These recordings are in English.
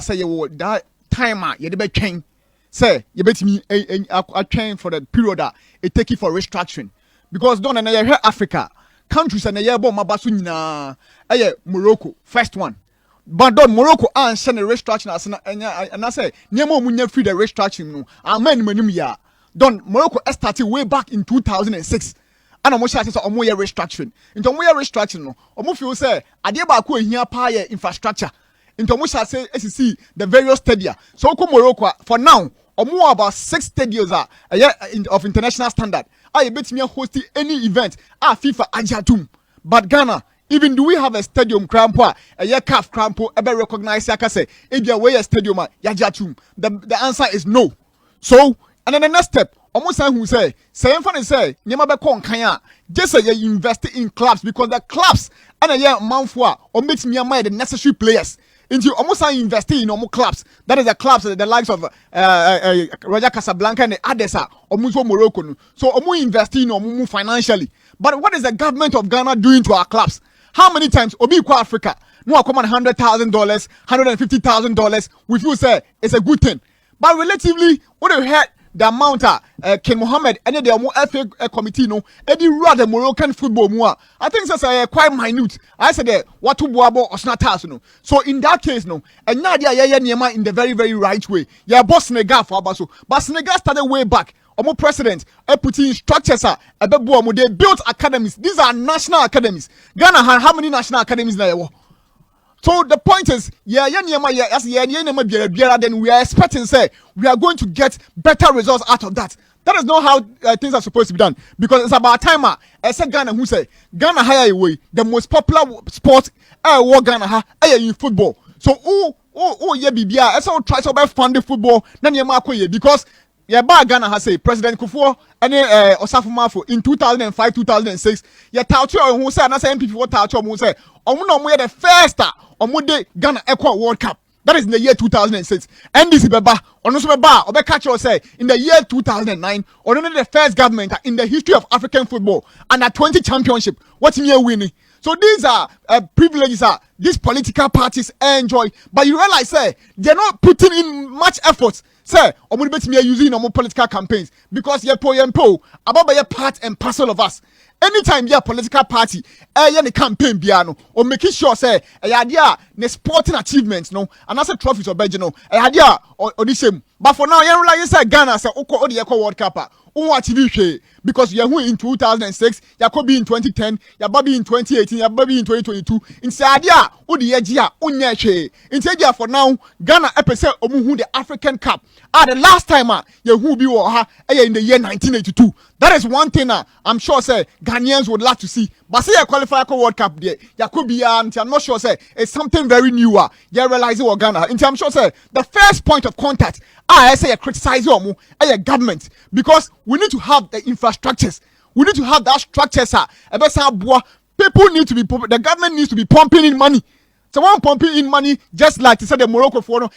say you that time you be train. Say you bet me a train for the period that it take it for restructuring because don't na hear Africa countries and na bo mabaso nyina Morocco first one but don't Morocco and send a restructuring and I say niemo munya free the restructuring no amen manim ya don't Morocco started way back in 2006 and almost say omo ye restructuring into omo ye restructuring no omo feel say ade ba ko ehia pa ye infrastructure into omo say SEC the various stadia so ko Morocco for now omo about 6 stadiums of international standard I bet me host any event FIFA ajatum but Ghana even do we have a stadium crampo a CAF crampo ever recognize yakase ebia we a stadium yajatum the answer is no so and then the next step almost who say funny say nyema be kon kan a just say you invest in clubs because the clubs and a manfo a o make me am the necessary players into almost investing in almost clubs. That is the clubs, the likes of Roger Casablanca and the others are almost Morocco. So almost investing in almost financially. But what is the government of Ghana doing to our clubs? How many times Obi Kwa Africa? No, come on, $100,000, $150,000. We feel say it's a good thing. But relatively, what you heard the amount Ken Mohammed and the FA committee no any rather Moroccan football more I think that's quite minute I said what to boabo or snatas no so in that case no and nadia niema in the very very right way yeah boss Senegal for abaso but Senegal started way back omo president putting structures they built academies these are national academies Ghana how many national academies now so the point is, then we are expecting say we are going to get better results out of that. That is not how things are supposed to be done because it's about time. I said Ghana who say Ghana higher away the most popular sport Ghana in football. So bibia I saw try to fund the football because Ghana has say President Kufuor and Osafo Mafo in 2005 2006 who say and say MPP who say the first Ghana Equa World Cup. That is in the year 2006. NDC Beba, Obe catch or say in the year 2009, or the first government in the history of African football and a 20 championship. What in year winning? So these are privileges these political parties enjoy, but you realize say they're not putting in much effort. Say, me using normal political campaigns because you're about your part and parcel of us. Anytime you're a political party, the campaign piano or making sure say idea the sporting achievements no and that's a trophies or badge no idea or the same. But for now, you realize say Ghana say the World Cup. Because you're in 2006, you could be in 2010, you be in 2018, you be in 2022. Inside ya, Inside for now, Ghana episode who the African Cup. The last time you who be in the year 1982. That is one thing I'm sure say Ghanaians would like to see. But say you qualify for World Cup there, you could be I'm not sure say it's something very new. You realize what Ghana. I'm sure say the first point of contact. I say criticize your government because we need to have the infrastructures. We need to have that structures. People need to be the government needs to be pumping in money. So one pumping in money just like to say the Morocco for no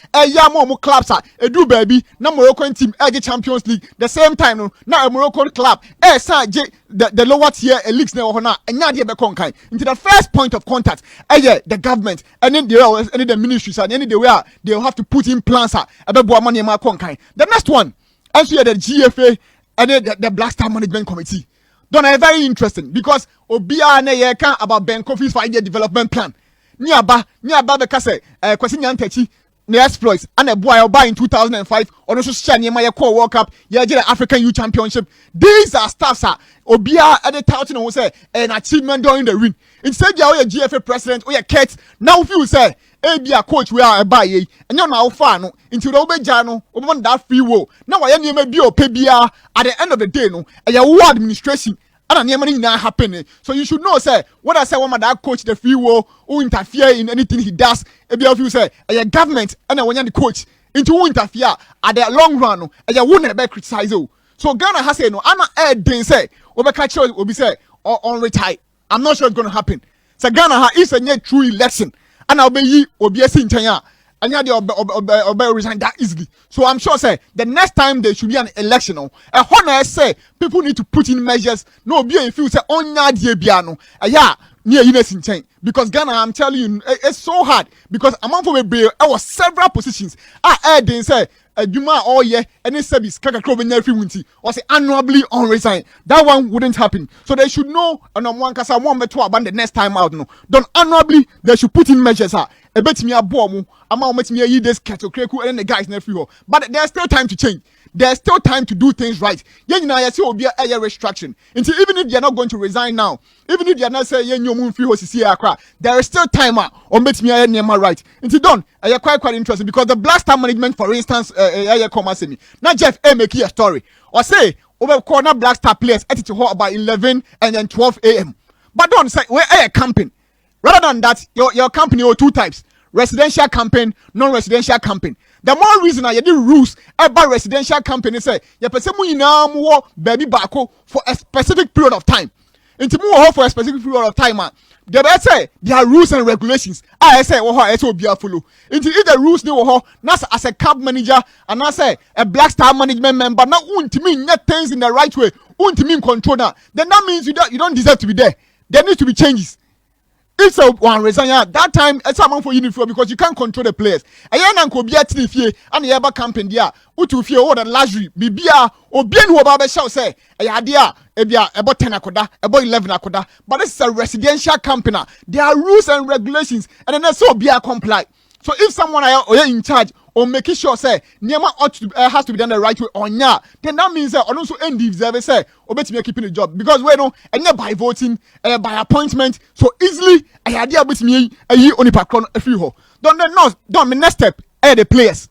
more clubs do baby na Moroccan team Champions League the same time no now a Moroccan club the lower tier leagues now and into the first point of contact the government and then the ministries and then they'll have to put in plans money the next one also the GFA and then the Black Star Management Committee don't are very interesting because Obia na can about Ben Kofi's 5-year development plan. Niaba because kwasi nyantachi the exploits and a boy buy in 2005 on also share near call World Cup the African Youth Championship. These are staffs Obia at the touting who say an achievement during the win. Instead you are GFA president or your Kate now if you say be a coach we are buy and you're now fan into the Obejano over that free will. Now I am maybe pebia at the end of the day no a war administration. Happening. So you should know, say, what I say, when that coach the free will who interfere in anything he does, if you say, a government and when the coach into who interfere at the long run, and you won't ever criticize you. So Ghana has said, no, I'm not didn't say, Obekacho will be say, or on retire. I'm not sure it's going to happen. So Ghana is a true election, and I'll be a China. And yeah, resign that easily. So I'm sure say the next time there should be an election. Honor say people need to put in measures. No be if you say on biano. Yeah, near Ines in chain. Because Ghana, I'm telling you, it's so hard. Because among for me, I was several positions. I didn't say, Juma all year, any service, Kaka Club in every winter, or say annually on resign. That one wouldn't happen. So they should know, and I'm one Kasa one to abandon the next time out. No, don't annually, they should put in measures. A bit me a bomb, I'm met me a this cattle, Kreku, and the guys in every hole. But there's still time to change. There's still time to do things right. Yeah, you know, I see will be a restriction. Until even if they're not going to resign now, even if they're not saying yeah, you move free there is still time or makes me a name right. Until done, I quite interesting because the Black Star management, for instance, now Jeff make a story or say over corner Black Star players at about 11 and then 12 a.m. But don't say we're a camping. Rather than that, your company or two types. Residential campaign, non-residential campaign. The more reason I do rules about residential campaign say you person mu nyina mo baby bako for a specific period of time. Into more for a specific period of time, they say there are rules and regulations. I say I say obi follow. Into if the rules they were as a camp manager and I say a Black Star management member now untimi net things in the right way, untimi control now. Then that means you don't deserve to be there. There needs to be changes. If so one resign that time it's amount for uniform because you can't control the players. Ayan anko bia tiri and the ever campaign dia utu fie all the luxury bibia obien who ba show say dia ebia about 10 akoda about 11 akoda, but this is a residential company. There are rules and regulations and then so bia comply. So if someone are in charge or making sure say Niama ought to has to be done the right way or not, then that means that also end deserve say obet keeping the job because we know and by voting by appointment so easily I idea with me only pakron a few don't me next step the players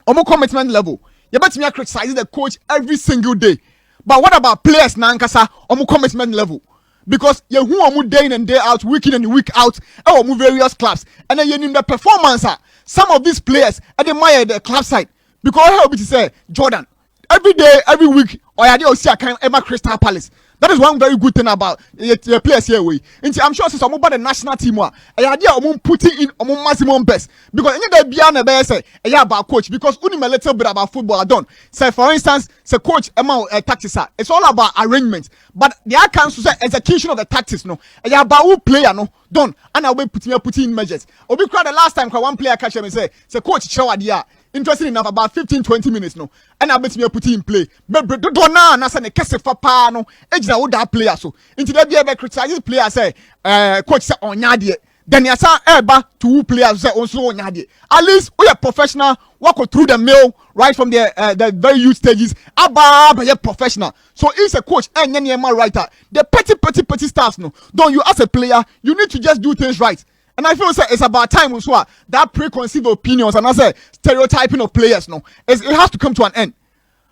omo commitment level you bet me criticize the coach every single day, but what about players na nkasa omo commitment level? Because you who are day in and day out, week in and week out, or various clubs, and then you need the performance. Some of these players admire the club side because I help you to say Jordan every day, every week, or I do see a kind Emma Crystal Palace. That is one very good thing about the players here. I'm sure some about the national team. I idea putting in maximum best because any day beyond the best say about coach because only a little bit about football are done. Say for instance, say coach amount tactics. It's all about arrangement, but the accounts say execution of the tactics. No, about who player no done and I will put in measures. Obi cried the last time one player catch him and say coach show idea. Interesting enough about 15-20 minutes no and I bet me put in play but do na na say ne kese fa pa no ejina wo that player so into that be ebe criticize player say coach say onya de then ya say eba to who players say also onya de at least we are professional walk through the mill right from the very youth stages aba be professional. So if a coach and any writer the petty stuff no don't you as a player you need to just do things right. And I feel it's about time also that preconceived opinions and I say stereotyping of players no it has to come to an end.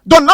Don't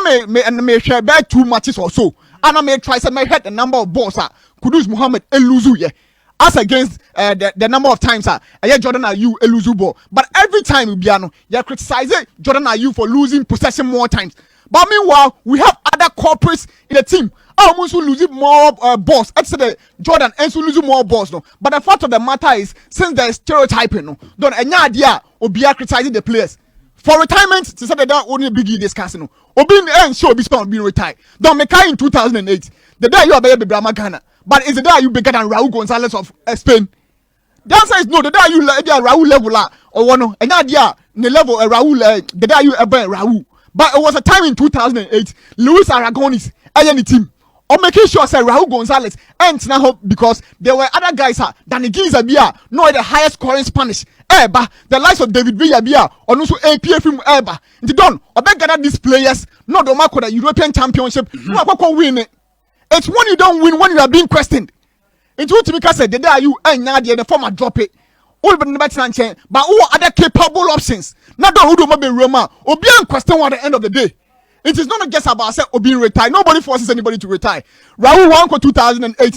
me share bad 2 matches or so. And I may try to make head the number of balls Kudus Muhammad Eluzu as against the number of times Jordan Ayew Eluzu ball. But every time you criticize Jordan Ayew for losing possession more times. But meanwhile, we have other corporates in the team. Almost losing more balls. Actually, Jordan ends losing more balls. No, but the fact of the matter is, since there is stereotyping, no, don't any idea or be criticizing the players for retirement. To say that don't only biggie discussing. No, or being and show be spent being retired. Don't make in 2008. The day you are baby Brahma Ghana, but is the day you bigger than Raul Gonzalez of Spain? The answer is no. The day you Raul level or one, and idea the level Raul the day you ever Raul. But it was a time in 2008, Luis Aragonis, any team, or making sure say Raul Gonzalez and now because there were other guys than the Giza Bia, no the highest scoring Spanish. The likes of David Villa Bia, or also APF from Eba. They don't, or they gather these players, not the mark of the European Championship, no win it. It's when you don't win when you are being questioned. It's what because the day you and Nadia the former drop it. All but who are other capable options? Not the who do be Roma or be question at the end of the day. It is not just about say or being retired. Nobody forces anybody to retire. Raul won for 2008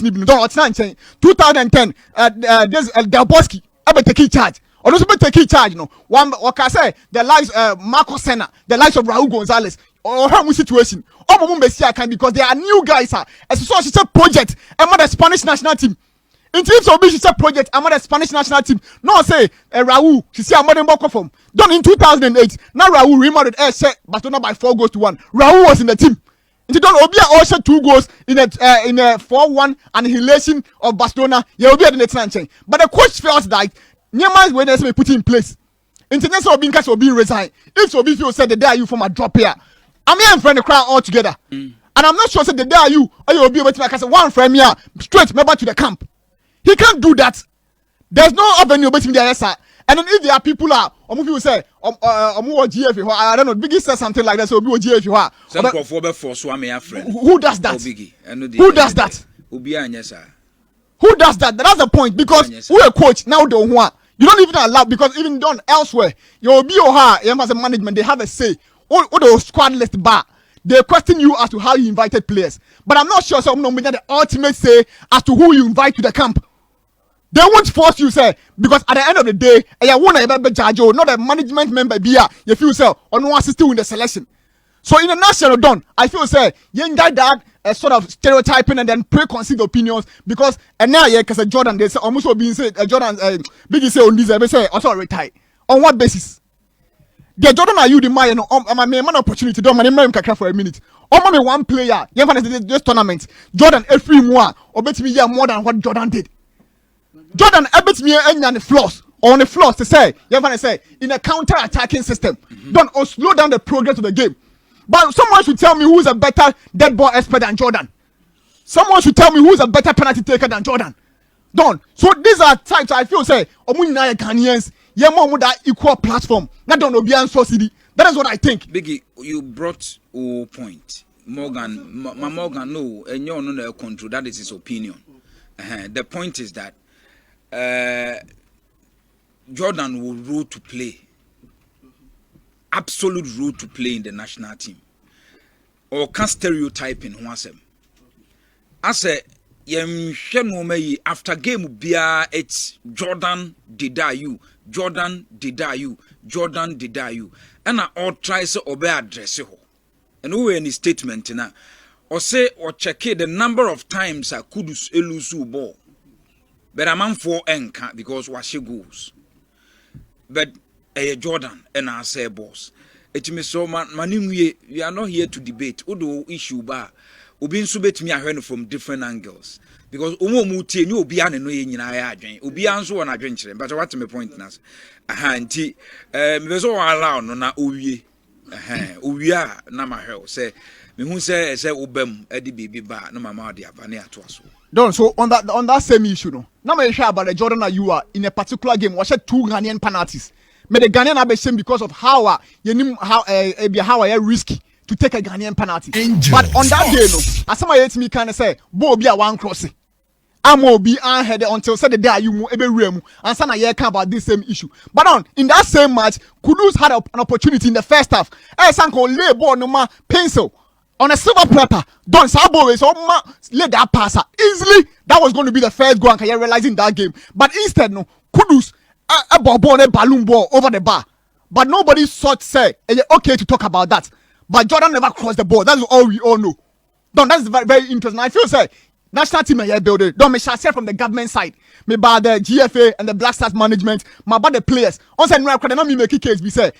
2010 there's Del Bosque ever take charge. Or also take charge, no. One what can say the lives Marco Senna, the lives of Raul Gonzalez or how situation. Because they are new guys as a social project and the Spanish national team. In terms of business project, I'm on the Spanish national team. No say Raul, she see I'm on the from. Done in 2008. Now Raul remarried but not by 4 goals to 1. Raul was in the team. don't Obi also 2 goals in a 4-1 annihilation of Barcelona. Yeah, Obi at the next. But the coach felt that Neymar's when they put in place. International being cast will be resigned. If Obi feel said the day you from a drop here, I'm here in front of the crowd all together. And I'm not sure said the day you or you'll be able to make one from here straight member to the camp. He can't do that. There's no avenue between the answer. And then if there are people people say GF, I don't know, Biggie says something like that, so Obi GF. Who does that? Who does that? Who does that? That's the point, because who a coach now don't want. You don't even allow, because even done elsewhere, your BOH, as a management, they have a say. All those squad list bar, they question you as to how you invited players. But I'm not sure some of them the ultimate say as to who you invite to the camp. They won't force you, say, because at the end of the day, you want to judge you, not a management member be here. You feel say, or no one still in the selection. So in a national done, I feel say, you guy that a sort of stereotyping and then preconceived opinions, because and now because Jordan they say almost being said Jordan Biggie say on this they say also retire. On what basis? The Jordan are you the man man opportunity don't man for a minute. Me one player, this tournament, Jordan every more or bet me more than what Jordan did. Jordan bet me any flaws on the floors to say, in a counter-attacking system, don't slow down the progress of the game. But someone should tell me who's a better dead ball expert than Jordan. Someone should tell me who's a better penalty taker than Jordan. Done. So these are types I feel say, Omunina Ghanaians, more that equal platform. Not don't know beyond society. That is what I think. Biggie, you brought a point. Morgan, no, and you're not control. That is his opinion. The point is that Jordan will rule to play. Absolute role to play in the national team, or can stereotyping once. I say, after game bia it's Jordan did you, Jordan did you, Jordan did you, and I all try to obey address ho. And who any statement na or say or check the number of times I could lose ball, but I'm on 4 enka because wash goals, but. Jordan and I say boss. It me so we are not here to debate. Odo issue ba obi nso betimi ahwe from different angles because omo tie ni obi ane no ye nyina ya adwen obi anso wona adwen kire but what my point na nti me so allow no na owie owia na mahwe say me hu say obam ade bibi ba no mama ade aba na ato aso. Don't so on that same issue no. Now me share about the Jordan you are in a particular game was 2 Ghanaian penalties. But the Ghanaian are shame because of how risky to take a Ghanaian penalty. But on that day, no, as somebody hate me kind of say, "Bo be a one crossing." I'm be unheaded until say the day you move every room and sana ye can about this same issue. But in that same match, Kudus had an opportunity in the first half. Sanko lay ball no ma pencil on a silver platter. Don Sabo is lay that passer easily. That was going to be the first goal and can you realizing that game. But instead, no, Kudus. A balloon ball over the bar, but nobody thought say okay to talk about that. But Jordan never crossed the ball. That's all we all know. Don't that's very, very interesting. I feel say national team here building. Don't me shall say from the government side, me by the GFA and the Black Stars management, my by the players. On say no, I me make case. We say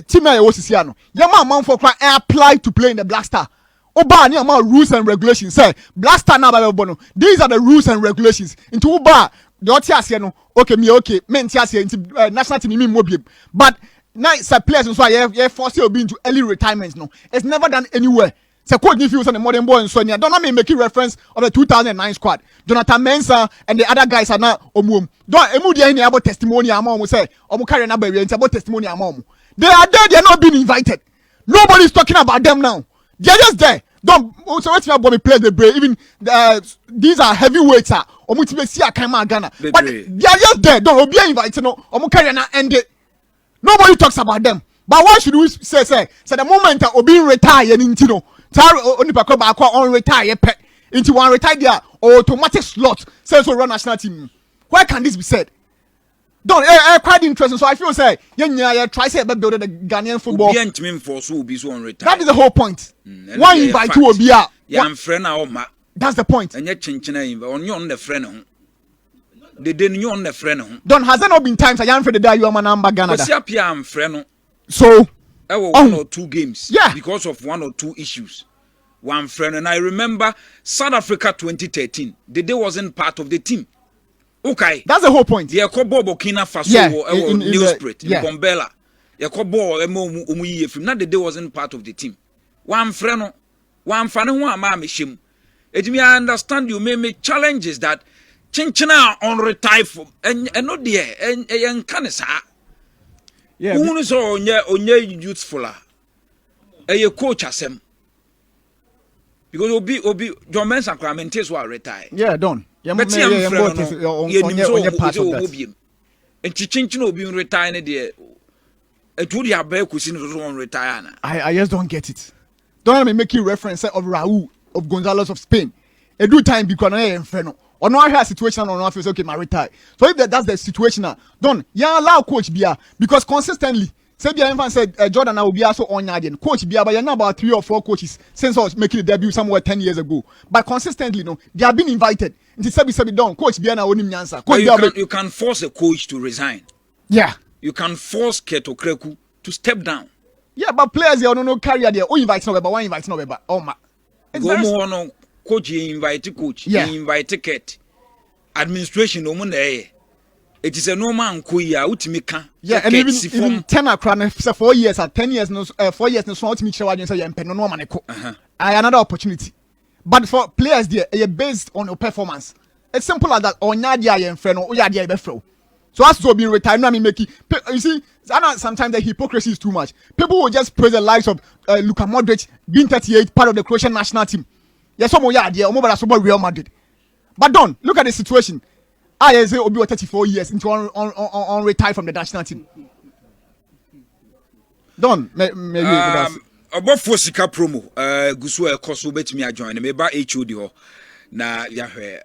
team here was Siano. Your man for cry apply to play in the Black Star. Oba ni ama rules and regulations. Say Black Star now by Bono. These are the rules and regulations. Into Oba. The Otias, no, okay, Mentias, national team, me mobile. But now, players, so I force you being to early retirement. No, it's never done anywhere. So, coach, if you was on the modern boy and Sonia, don't let me make reference of the 2009 squad. Jonathan Mensah and the other guys are now Omum. Don't Emudia any about testimony. I'm say, Omukari number about testimony. They are there, they are not being invited. Nobody's talking about them now. They are just there. Don't so what's my body play the brave. Even these are heavyweights. But they are just there. Don't be invited. No, end it. Nobody talks about them. But why should we say the moment Obi retire into no only on retire pet into one retire there automatic slot says so run national team. Why can this be said? Don't quite interesting. So I feel say try say about building the Ghanaian football. That is the whole point. One invite to Obia. That's the point. And yet on the friend. They didn't on the friend. Don't has there not been times I am for the day you are my number Ghana. Friend. So 1 or 2 games. Yeah. Because of 1 or 2 issues. one friend. And I remember South Africa 2013. Dede wasn't part of the team. Okay. That's the whole point. Yeah, Kobo Burkina Faso in Newsprint in yeah. Bombela. Yeah, Kobo Umuyi film. Not Dede wasn't part of the team. One friend, one fan who am I mishim. I understand you may make challenges that chinchina on retire for and not there and canisa. Yeah. Who is onye youthful? A coach asem. Because obi John Mensah Kramentes will retire. Yeah, done. But see, I'm part of that. And chinchin will be retired there. It would have been on retire. I just don't get it. Don't let me make you reference of Raul of Gonzalez of Spain. A do time because I am inferno. Or no, I have a situation on office. Okay, my retire. So if that's the situation now, don't allow coach Bia because consistently. Sebia Infant said Jordan will be also on Yadian. Coach Bia, but you're now about 3 or 4 coaches since I was making the debut somewhere 10 years ago. But consistently, no, they have been invited. Into Sebi done. Coach Bia now only answer. You can force a coach to resign. Yeah. You can force Keto Kreku to step down. Yeah, but players they don't know carrier there. Oh, invite no, but one invite no, but oh my. Go more no coach. He invite coach. Yeah. He invite Ket. Administration no one there. It is a normal kuya utimika. Yeah, and even 10 across 4 years or 10 years, no 4 years, no so ultimate show against a pen no man. I another opportunity. But for players there, are based on your performance. It's simple as that. On Nadia and friend or Yadia Befro. So as to be retired, I mean, make it. You see, sometimes the hypocrisy is too much. People will just praise the likes of Luka Modric being 38, part of the Croatian national team. Yes, some Yadia, or Real Madrid. But don't look at the situation. I say Obi 34 years into on retire from the national team. Don't maybe about Fosika promo. Gusu Kosu bet me a join. Maybe HOD ho na yahwe.